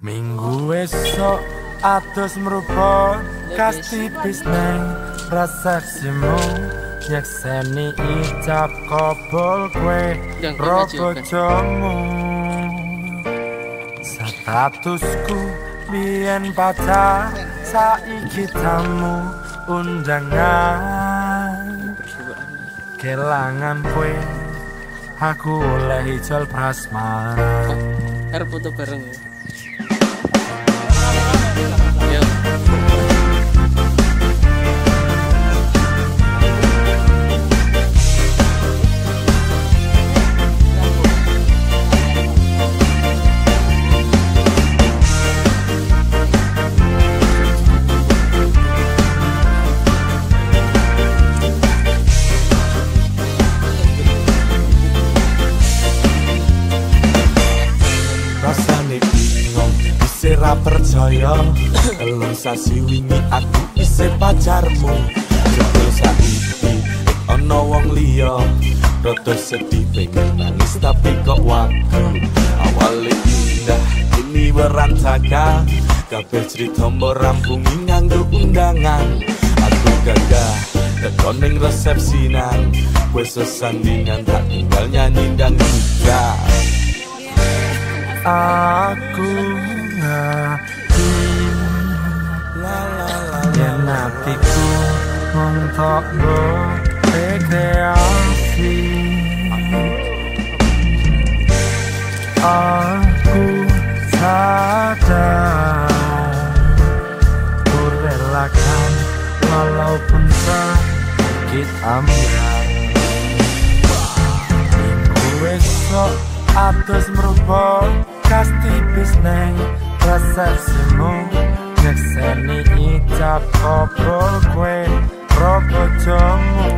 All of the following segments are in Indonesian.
Minggu esok atus merupa kasti bisneng resepsimu nyekseni ijab kabul kwe robojomu. Statusku biyen pacar saiki tamu undangan. Kelangan kwe aku oleh ijol prasmaran. Harus foto bareng ya. Ra percaya telung sasi wingi aku isih pacarmu. Jebul saiki ana wong liya rada sedih pengen nangis tapi kok waduh. Awale indah kini berantakan, kabeh cerita mbok rampungi nganggo undangan. Aku gagah tekoning resepsinan, wis sesandingan tak tinggal nyanyi ndang juga. Aku ngerti yen atiku ngontok rekreasi. Aku sadar ku relakan walaupun sakit ambil. Minggu esok atus merubah kasti bisneng resepsimu nyekseni ijab kabul kwe robojomu.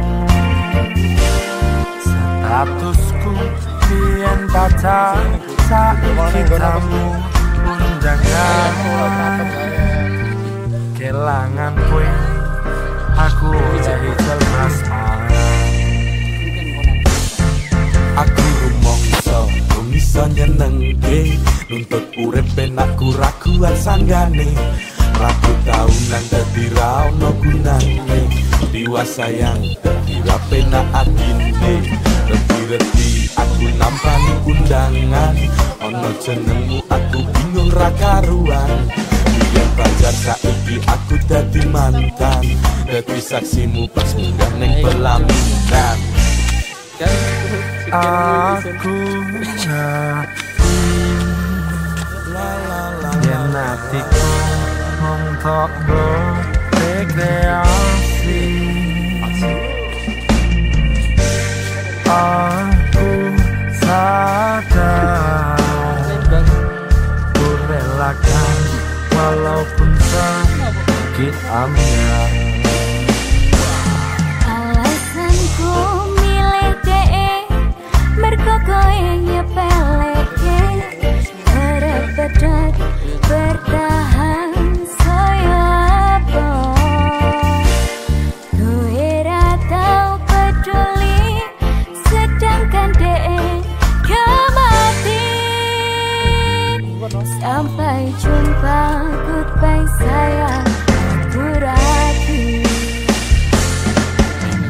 Statusku biyen pacar saiki tamu undangan. Kelangan kwe aku oleh ijol prasmaran. Aku bisa nyenengke nuntut urip penak kuraguan sanggane. Ragu taunan dadi ra ono gunane, diwasa yang dadi ra penak atine. Reti-reti aku nampani undangan, ono jenengmu aku bingung ra karuan. Biyen pacar saiki aku dadi mantan, dadi saksimu pas munggah ning pelaminan. Aku ngerti yen atiku ngontok rekreasi. Aku sadar ku relakan walaupun sakit ambil. Alasanku milih mergo koe nyepeleke harap pedot bertahan saya apa. Koe ra tau peduli sedangkan gak mati. Sampai jumpa, goodbye sayang, berarti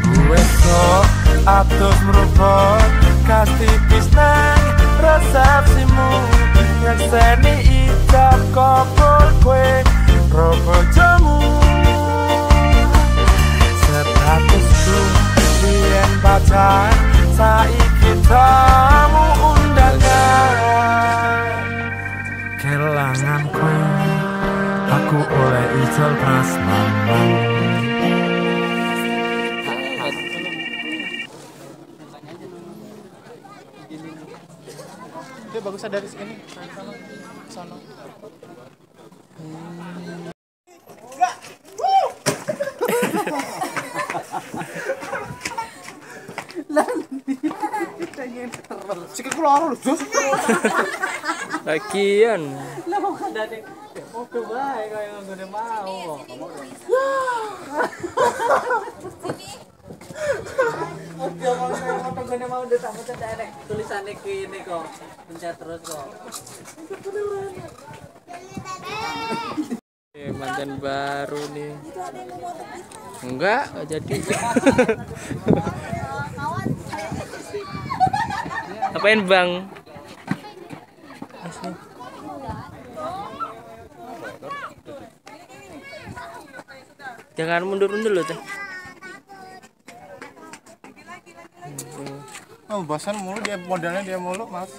gue sok atus merubah kasti bisneng resepsimu nyekseni ijab kabul kwe robojomu. Statusku biyen pacar saiki tamu undangan. Kelangan kwe aku oleh ijol prasmaran. Bagusnya dari sini sana. Sikit keluar lu, Jos. Lagian. Lah mau kadane mobil bae kaya ngene mau. Oke, mau detak-detak direct tulisannya gini kok. Pencet terus kok. konten baru nih. Enggak jadi. Apain bang? Jangan mundur-mundur loh teh. Oh, bosan mulu dia modalnya dia mulu mas.